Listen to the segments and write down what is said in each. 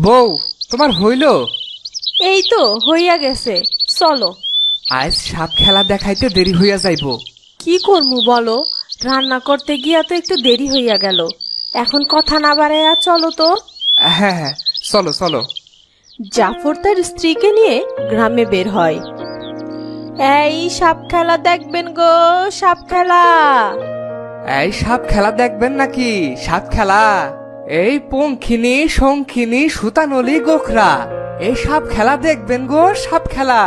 বউ, তোমার হইল? এই তো হইয়া গেছে, চলো। আজ সাপ খেলা দেখাইতে দেরি হইয়া যাইব। কি করমু বলো, রান্না করতে গিয়া তো একটু দেরি হইয়া গেল। এখন কথা না বাড়াইয়া চলো তো। হ্যাঁ হ্যাঁ, চলো চলো। জাফর তার স্ত্রীকে নিয়ে গ্রামে বের হয়। এই সাপ খেলা দেখবেন গো, সাপ খেলা। এই সাপ খেলা দেখবেন নাকি? সাপ খেলা এই পঙ্খিনী শঙ্খিনী সুতানলি গোখরা, এই সাপ খেলা দেখবেন গো, সাপ খেলা।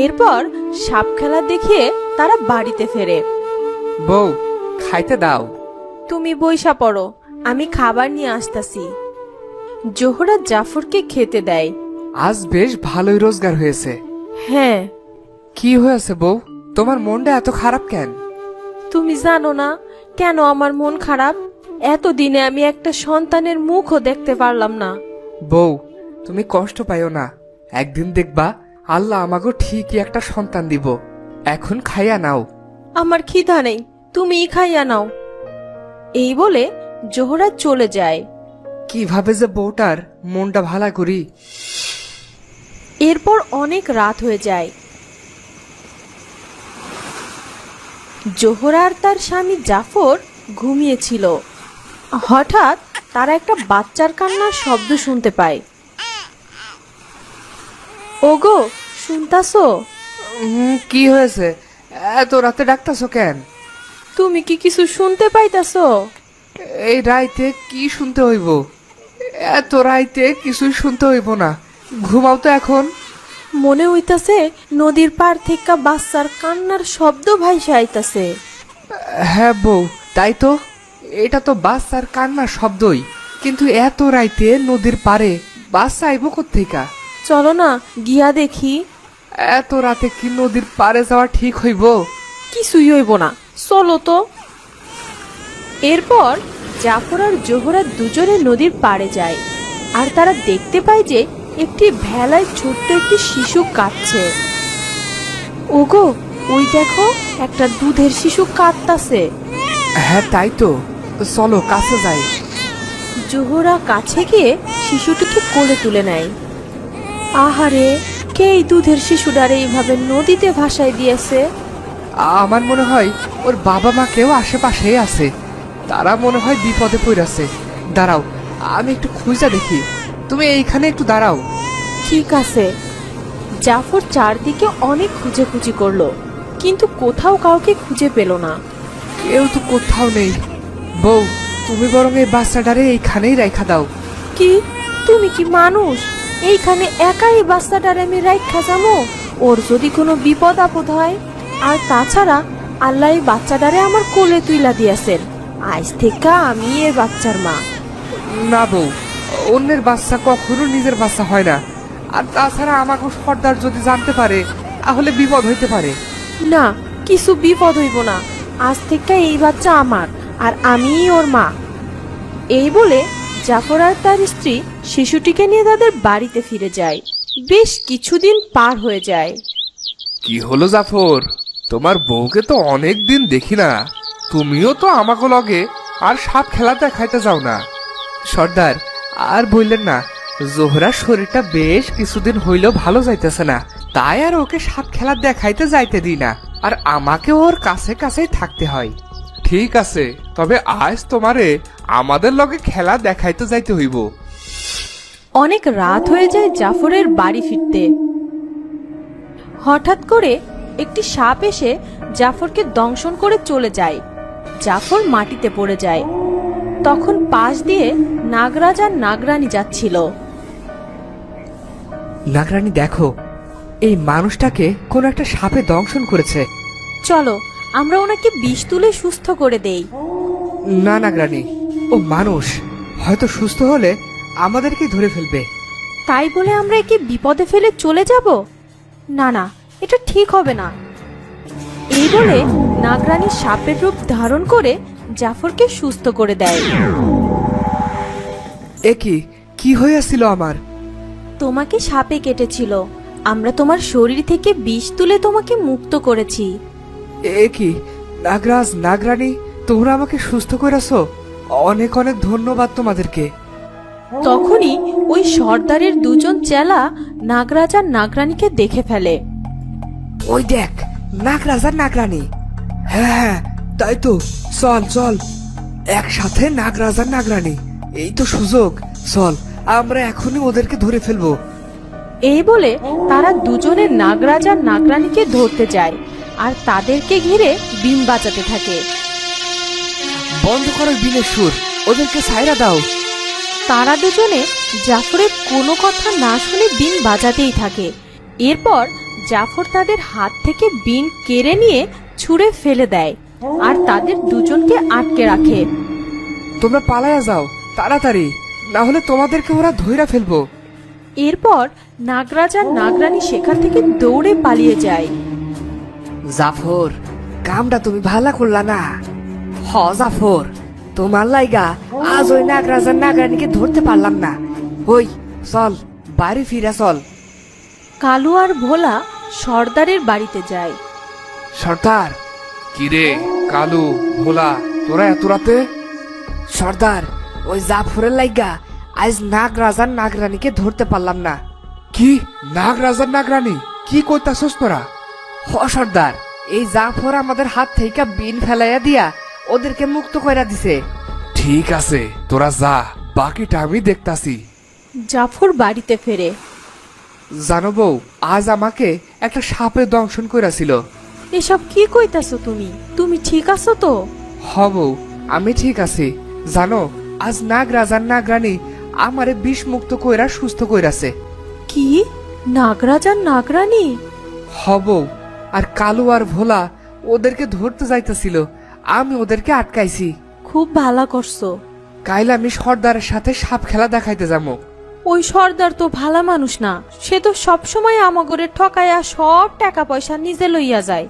এরপর সাপ খেলা দেখিয়ে তারা বাড়িতে ফেরে। বউ, খাইতে দাও। তুমি বইসা পড়ো, আমি খাবার নিয়ে আসতাছি। জোহরা জাফরকে খেতে দেয়। আজ বেশ ভালোই রোজগার হয়েছে। হ্যাঁ। কি হয়েছে বউ, তোমার মনটা এত খারাপ কেন? তুমি জানো না কেন আমার মন খারাপ? এতদিনে আমি একটা সন্তানের মুখও দেখতে পারলাম না। বউ, তুমি কষ্ট পাইও না, একদিন দেখবা আল্লাহ আমাকে ঠিকই একটা সন্তান দিব। এখন খাইয়া নাও। আমার খিদা নেই, তুমিই খাইয়া নাও। এই বলে জোহরা চলে যায়। কিভাবে যে বউটার মনটা ভালা করি। এরপর অনেক রাত হয়ে যায়। জোহরা আর তার স্বামী জাফর ঘুমিয়েছিল। হঠাৎ তারা একটা বাচ্চার কান্নার শব্দ শুনতে পায়। ওগো, শুনতাছো? কি হয়েছে? এত রাতে ডাকতাছো কেন? তুমি কি কিছু শুনতে পাইতাছো? এই রাইতে কি শুনতে হইব? এত রাইতে কিছুই শুনতে হইব না, ঘুমাও তো এখন। মনে হইতাছে নদীর পার থেকে বাচ্চার কান্নার শব্দ ভাইসা আইতাছে। হ্যাঁ বউ, তাই তো। এটা তো বাচ্চার কান্নার শব্দই, কিন্তু এত রাইতে নদীর পারে বাচ্চা আইব কোত্থেকা? চলো না গিয়া দেখি। এত রাতে কি নদীর পারে যাওয়া ঠিক হইব? কিছুই হইব না, চলো তো। এরপর জাফর আর জোহরা দুজনে নদীর পাড়ে যায়। আর তারা দেখতে পায় যে একটি ভেলায় ছোট্ট একটি শিশু কাঁদছে। ওগো, ওই দেখো, একটা দুধের শিশু কাঁদতাছে। হ্যাঁ তাই তো, চলো কাছে যাই। জোহরা কাছে গিয়ে শিশুটিকে কোলে তুলে নেয়। আহারে, কে এই দুধের শিশুটারে এইভাবে নদীতে ভাসায় দিয়েছে? আমার মনে হয় ওর বাবা মা কেউ আশেপাশেই আছে, তারা মনে হয় বিপদে পড়েছে। দাঁড়াও, আমি একটু খুঁজা দেখি, তুমি এইখানে একটু দাঁড়াও। ঠিক আছে। জাফর চারদিকে অনেক খুঁজেখুঁজি করলো, কিন্তু কোথাও কাউকে খুঁজে পেল না। কেউ তো কোথাও নেই। বউ, তুমি বরং এই বাচ্চাটারে এইখানেই রাইখা দাও। কি, তুমি কি মানুষ? এইখানে একাই বাচ্চাটারে আমি রাইখা যাবো? ওর যদি কোনো বিপদ আপদ হয়? আর তাছাড়া আল্লাহ এই বাচ্চাটারে আমার কোলে তুইলা দিয়েছেন। আজ থেকে আমি এর বাচ্চার মা। না বউ, অন্যের বাচ্চা কখনো নিজের বাচ্চা হয় না। আর তাছাড়া আমাকে সর্দার যদি জানতে পারে তাহলে বিপদ হইতে পারে। না, কিছু বিপদ হইব না। আজ থেকে এই বাচ্চা আমার, আর আমিই ওর মা। এই বলে জাফর আর তার স্ত্রী শিশুটিকে নিয়ে তাদের বাড়িতে ফিরে যায়। বেশ কিছুদিন পার হয়ে যায়। কি হলো জাফর, তোমার বউকে তো অনেক দিন দেখি না। তুমিও তো আমাকে লগে আর সাপ খেলা দেখাইতে যাও না। সর্দার, আর বললেন না, জোহরার শরীরটা বেশ কিছুদিন হইলেও ভালো যাইতেছে না, তাই আর ওকে সাপ খেলা দেখাইতে যাইতে দিই না, আর আমাকে ওর কাছে কাছেই থাকতে হয়। ঠিক আছে, তবে আজ তোমারে আমাদের লগে খেলা দেখাইতে যাইতে হইব। অনেক রাত হয়ে যায় জাফরের বাড়ি ফিরতে। হঠাৎ করে একটি সাপ এসে জাফরকে দংশন করে চলে যায়। জাফর মাটিতে পড়ে যায়। তখন পাশ দিয়ে নাগরাজ আর নাগরানী যাচ্ছিল। নাগরানী, দেখো, এই মানুষটাকে কোন একটা সাপে দংশন করেছে। চলো, আমরা ওনাকে বিষ তুলে সুস্থ করে দেই। না নাগরানী, ও মানুষ, হয়তো সুস্থ হলে আমাদেরকে ধরে ফেলবে। তাই বলে আমরা একে বিপদে ফেলে চলে যাব? না না, এটা ঠিক হবে না। এই বলে নাগরানী সাপের রূপ ধারণ করে জাফরকে সুস্থ করে দেয়। এ কি হয়েছিল আমার? তোমাকে সাপে কেটেছিল, আমরা তোমার শরীর থেকে বিষ তুলে তোমাকে মুক্ত করেছি। এ কি নাগরাজ, নাগরানী, তোমরা আমাকে সুস্থ করেছো, অনেক অনেক ধন্যবাদ তোমাদেরকে। তখনই ওই সর্দারের দুজন চেলা নাগরাজ আর নাগরানীকে দেখে ফেলে। ওই দেখ, নাগরাজ আর নাগরানী। হ্যাঁ হ্যাঁ, তাই তো। চল চল, একসাথে নাগরাজ আর নাগরানী, এই তো সুযোগ। চল, আমরা এখনই ওদেরকে ধরে ফেলবো। এই বলে তারা দুজনে নাগরাজ আর নাগরানীকে ধরতে যায় আর তাদেরকে ঘিরে বিন বাজাতে থাকে। বন্ধ করো বিনের সুর, ওদেরকে ছাইরা দাও। তারা দুজনে জাফরের কোনো কথা না শুনে বিন বাজাতেই থাকে। এরপর জাফর তাদের হাত থেকে বিন কেড়ে নিয়ে ছুঁড়ে ফেলে দেয় আর তাদের দুজনকে আটকে রাখে। তোমরা পালায়া যাও তাড়াতাড়ি, না হলে তোমাদেরকে ওরা ধইরা ফেলবো। এরপর নাগরাজ আর নাগরানী সেখান থেকে দৌড়ে পালিয়ে যায়। জাফর, কামটা তুমি ভালো করলা না। হ জাফর, তোমার লাইগা আজ ওই নাগরাজ আর নাগরানীকে ধরতে পারলাম না। ওই চল, বাড়ি ফিরা চল। কালু আর ভোলা সর্দারের বাড়িতে যায়। সর্দার। কিরে কালু, ভোলা, তোরা এত রাতে? সর্দার, ওই জাফরের লাইগা আজ নাগরাজ আর নাগরানীকে ধরতে পারলাম না। কি নাগরাজ আর নাগরানী? কি কইতাছস তোরা? হ সর্দার, এই জাফর আমাদের হাত থেকে বিন ফেলাইয়া দিয়া ওদেরকে মুক্ত কইরা দিছে। ঠিক আছে, তোরা যা, বাকিটা আমি দেখতাছি। জাফর বাড়িতে ফেরে। জানো বউ, আজ আমাকে একটা সাপে দংশন কইরাছিল। এসব কি কইতাছো তুমি? তুমি ঠিক আছো তো? হ বউ, আমি ঠিক আছি। জানো, আজ নাগরাজ আর নাগরানী আমারে বিষ মুক্ত কইরা সুস্থ কইরাছে। কি? নাগরাজ আর নাগরানী? হ বউ, আর কালু আর ভোলা ওদেরকে ধরতে যাইতেছিল, আমি ওদেরকে আটকাইছি। খুব ভালো করছো। কাইল আমি সর্দারের সাথে সাপ খেলা দেখাইতে যাবো। ওই সর্দার তো ভালো মানুষ না, সে তো সবসময় আমাগরে ঠকাইয়া সব টাকা পয়সা নিজে লইয়া যায়।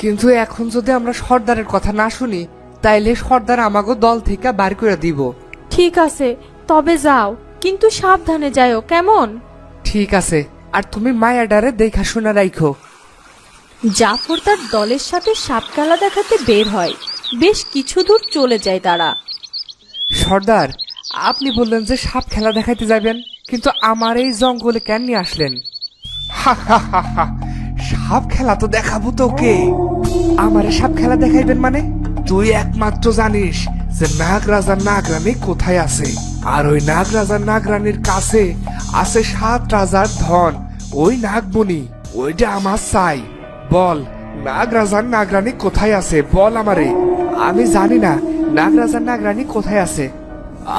কিন্তু এখন যদি আমরা সর্দারের কথা না শুনি, তাইলে সর্দার আমাগো দল থেকে বার করে দিব। ঠিক আছে, তবে যাও, কিন্তু সাবধানে যাও, কেমন? ঠিক আছে, আর তুমি মায়াডারে দেখা শোনা রাখো। জাফর তার দলের সাথে সাপ খেলা দেখাতে বের হয়। বেশ কিছু দূর চলে যায় তারা। সর্দার, আপনি বললেন যে সাপ খেলা দেখাইতে যাবেন, কিন্তু আমার এই জঙ্গলে কেন নিয়ে আসলেন? সাপ খেলা তো দেখাবো তোকে। আমারে সাপ খেলা দেখাইবেন মানে? তুই একমাত্র জানিস যে নাগরাজ আর নাগরানী কোথায় আছে, আর ওই নাগরাজ আর নাগরানীর কাছে আছে 7 রাজার ধন। ওই নাগমণি, ওইটা আমার চাই। বল, নাগরাজ আর নাগরানী কোথায় আছে? বল আমারে। আমি জানি না নাগরাজ আর নাগরানী কোথায় আছে।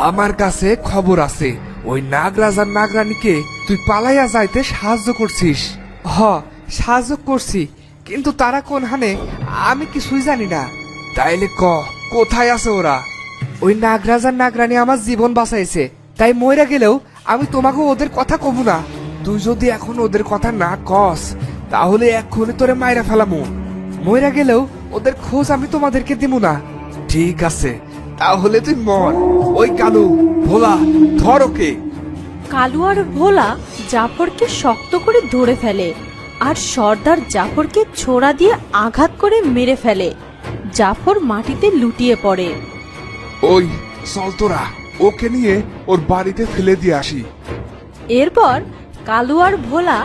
আমার কাছে খবর আছে, ওই নাগরাজ আর নাগরানীকে তুই পালাইয়া যাইতে সাহায্য করছিস। হ, সাহায্য করছি, কিন্তু তারা কোন হানে আমি কিছুই জানি না। তাইলে কোথায় আছে ওরা? ওই নাগরাজ আর নাগরানী আমার জীবন বাঁচাইছে, তাই মইরা গেলেও আমি তোমাকে ওদের কথা কব না। তুই যদি এখন ওদের কথা না কস, তাহলে এক্ষুনি তোরে মাইরা ফেলামু। মইরা গেলেও ওদের খোঁজ আমি তোমাদেরকে দিব না। ঠিক আছে, তাহলে তুই মর। ওই কালু, ভোলা, ধর ওকে। কালু আর ভোলা জাফরকে শক্ত করে ধরে ফেলে আর সর্দার জাফরকে ছোড়া দিয়ে আঘাত করে মেরে ফেলে। জাফর মাটিতে লুটিয়ে পড়ে। ওই চল তোরা ওকে নিয়ে ওর বাড়িতে ফেলে দিয়ে আসি। এরপর কালু আর ভোলা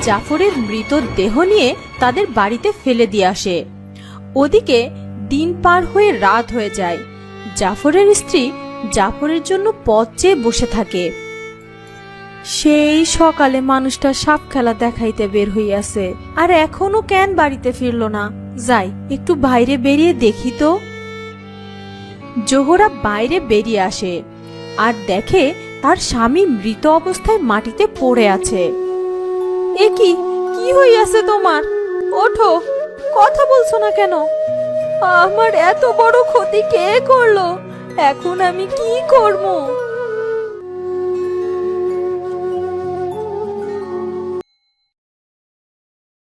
জাফরের মৃত দেহ নিয়ে তাদের বাড়িতে ফেলে দিয়ে আসে। ওদিকে দিন পার হয়ে রাত হয়ে যায়। জাফরের স্ত্রী জাফরের জন্য পথ চেয়ে বসে থাকে। সেই সকালে মানুষটা সাপ খেলা দেখাইতে বের হইয়াছে, আর এখনো কেন বাড়িতে ফিরলো না? যাই একটু বাইরে বেরিয়ে দেখি তো। জোহরা বাইরে বেরিয়ে আসে আর দেখে তার স্বামী মৃত অবস্থায় মাটিতে পড়ে আছে। এ কি হইয়াছে তোমার? ওঠো, কথা বলছো না কেন? আমার এত বড় ক্ষতি কে করলো? এখন আমি কি করবো?